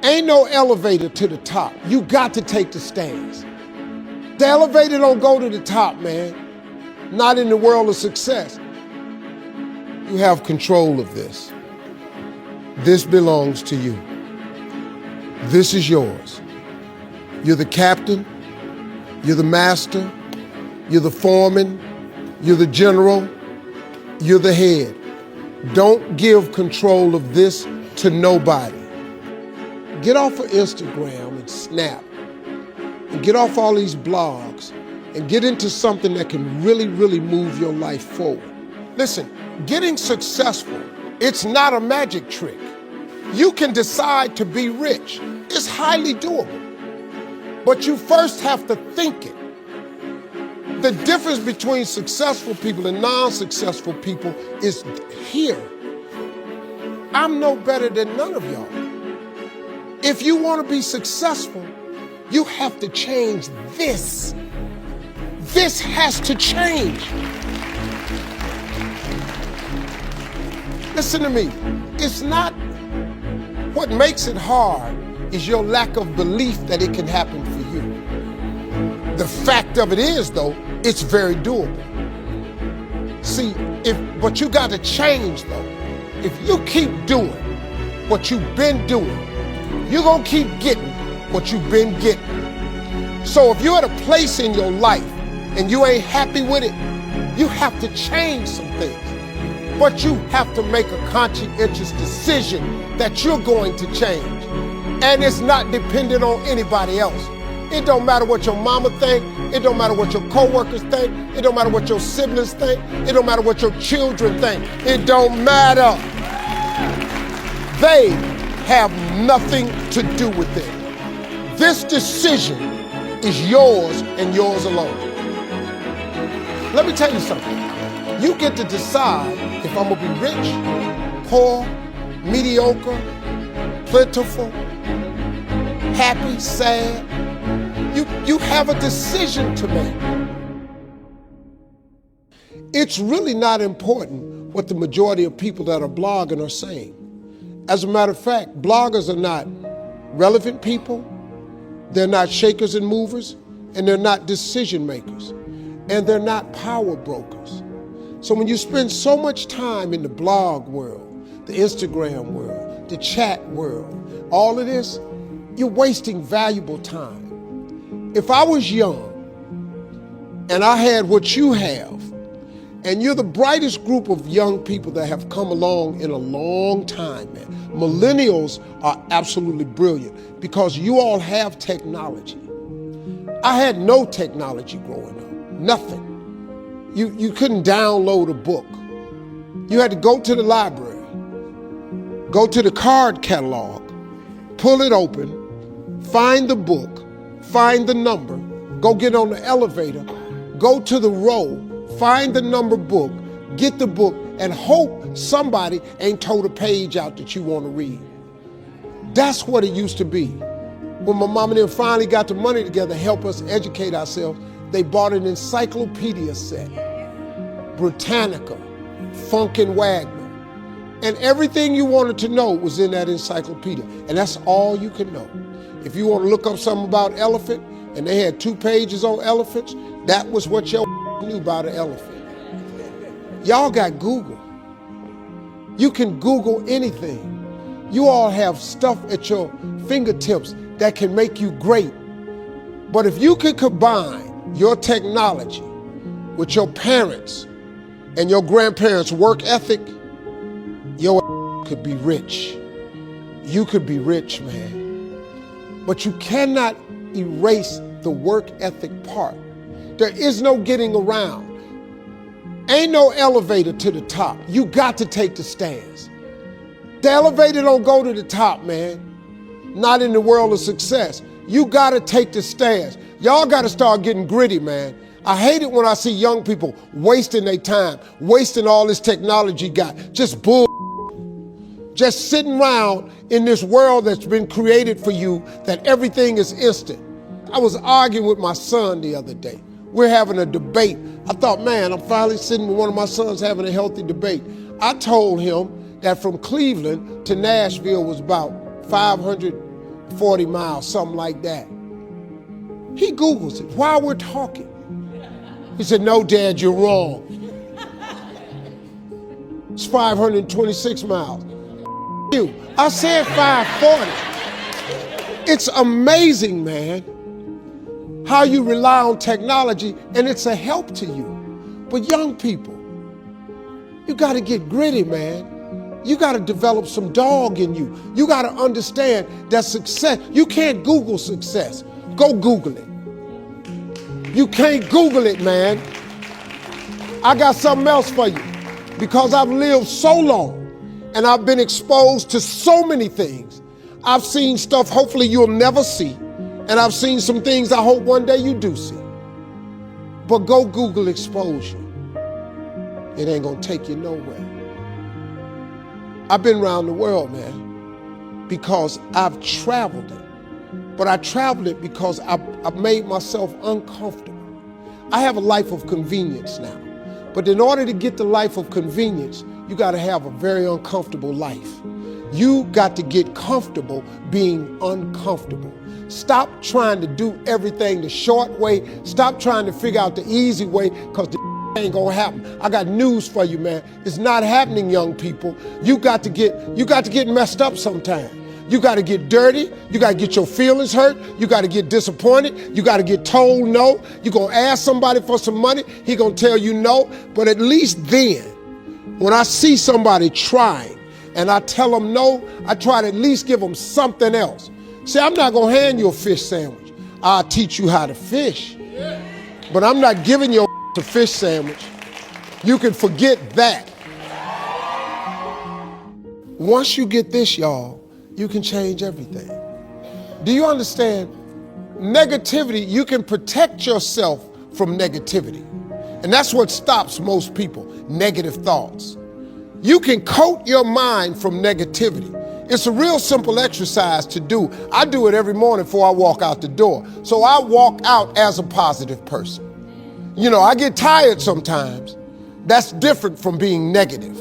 Ain't no elevator to the top. You got to take the stairs. The elevator don't go to the top, man. Not in the world of success. You have control of this. This belongs to you. This is yours. You're the captain. You're the master. You're the foreman. You're the general. You're the head. Don't give control of this to nobody. Get off of Instagram and Snap and get off all these blogs and get into something that can really, really move your life forward. Listen, getting successful, it's not a magic trick. You can decide to be rich. It's highly doable. But you first have to think it. The difference between successful people and non-successful people is here. I'm no better than none of y'all. If you want to be successful, you have to change this. This has to change. Listen to me. It's not what makes it hard is your lack of belief that it can happen for you. The fact of it is, though, it's very doable. See, but you got to change, though. If you keep doing what you've been doing, you're going to keep getting what you've been getting. So if you're at a place in your life and you ain't happy with it, you have to change some things. But you have to make a conscientious decision that you're going to change. And it's not dependent on anybody else. It don't matter what your mama think. It don't matter what your coworkers think. It don't matter what your siblings think. It don't matter what your children think. It don't matter. They have nothing to do with it. This decision is yours and yours alone. Let me tell you something. You get to decide if I'm gonna be rich, poor, mediocre, plentiful, happy, sad. You have a decision to make. It's really not important what the majority of people that are blogging are saying. As a matter of fact, bloggers are not relevant people, they're not shakers and movers, and they're not decision makers, and they're not power brokers. So when you spend so much time in the blog world, the Instagram world, the chat world, all of this, you're wasting valuable time. If I was young and I had what you have, and you're the brightest group of young people that have come along in a long time, man. Millennials are absolutely brilliant because you all have technology. I had no technology growing up, nothing. You couldn't download a book. You had to go to the library, go to the card catalog, pull it open, find the book, find the number, go get on the elevator, go to the row, find the number book, get the book, and hope somebody ain't told a page out that you want to read. That's what it used to be. When my mom and them finally got the money together to help us educate ourselves, they bought an encyclopedia set, Britannica, Funk and Wagner, and everything you wanted to know was in that encyclopedia, and that's all you can know. If you want to look up something about elephant, and they had 2 pages on elephants, that was what your knew about an elephant. Y'all got Google. You can Google anything. You all have stuff at your fingertips that can make you great. But if you could combine your technology with your parents and your grandparents' work ethic, your could be rich. You could be rich, man. But you cannot erase the work ethic part. There is no getting around. Ain't no elevator to the top. You got to take the stairs. The elevator don't go to the top, man. Not in the world of success. You got to take the stairs. Y'all got to start getting gritty, man. I hate it when I see young people wasting their time, wasting all this technology got, just bull. Just sitting around in this world that's been created for you that everything is instant. I was arguing with my son the other day. We're having a debate. I thought, man, I'm finally sitting with one of my sons having a healthy debate. I told him that from Cleveland to Nashville was about 500 40 miles, something like that. He Googles it while we're talking. He said, no, Dad, you're wrong. It's 526 miles. You. I said 540. It's amazing, man, how you rely on technology and it's a help to you. But young people, you got to get gritty, man. You got to develop some dog in you. You got to understand that success, you can't Google success. Go Google it. You can't Google it, man. I got something else for you. Because I've lived so long and I've been exposed to so many things. I've seen stuff hopefully you'll never see. And I've seen some things I hope one day you do see. But go Google exposure. It ain't gonna take you nowhere. I've been around the world, man, because I've traveled it. But I traveled it because I've made myself uncomfortable. I have a life of convenience now. But in order to get the life of convenience, you got to have a very uncomfortable life. You got to get comfortable being uncomfortable. Stop trying to do everything the short way. Stop trying to figure out the easy way, because the ain't gonna happen. I got news for you, man. It's not happening, young people. You got to get messed up sometime. You got to get dirty. You got to get your feelings hurt. You got to get disappointed. You got to get told no. You're going to ask somebody for some money. He going to tell you no. But at least then, when I see somebody trying and I tell them no, I try to at least give them something else. See, I'm not going to hand you a fish sandwich. I'll teach you how to fish. But I'm not giving you a fish sandwich. You can forget that. Once you get this, y'all, you can change everything. Do you understand? Negativity, you can protect yourself from negativity. And that's what stops most people, negative thoughts. You can coat your mind from negativity. It's a real simple exercise to do. I do it every morning before I walk out the door. So I walk out as a positive person. You know, I get tired sometimes. That's different from being negative,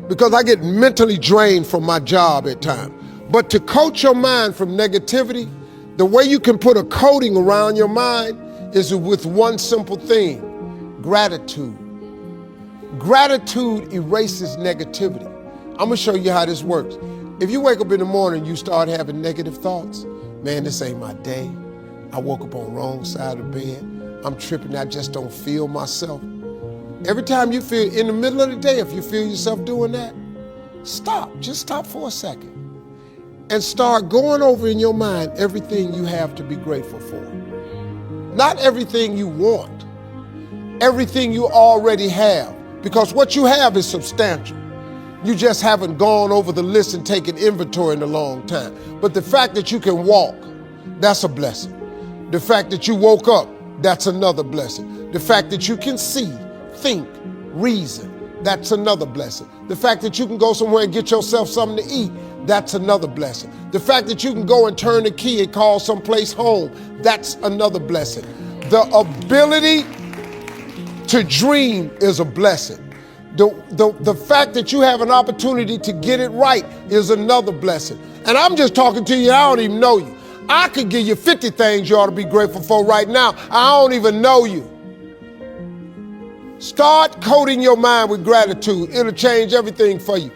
because I get mentally drained from my job at times. But to coat your mind from negativity, the way you can put a coating around your mind is with one simple thing: gratitude. Gratitude erases negativity. I'm gonna show you how this works. If you wake up in the morning and you start having negative thoughts, man, this ain't my day. I woke up on the wrong side of the bed. I'm tripping, I just don't feel myself. Every time you feel, in the middle of the day, if you feel yourself doing that, stop, just stop for a second. And start going over in your mind everything you have to be grateful for. Not everything you want, everything you already have, because what you have is substantial. You just haven't gone over the list and taken inventory in a long time. But the fact that you can walk, that's a blessing. The fact that you woke up, that's another blessing. The fact that you can see, think, reason, that's another blessing. The fact that you can go somewhere and get yourself something to eat, that's another blessing. The fact that you can go and turn the key and call someplace home, that's another blessing. The ability to dream is a blessing. The fact that you have an opportunity to get it right is another blessing. And I'm just talking to you, I don't even know you. I could give you 50 things you ought to be grateful for right now. I don't even know you. Start coating your mind with gratitude. It'll change everything for you.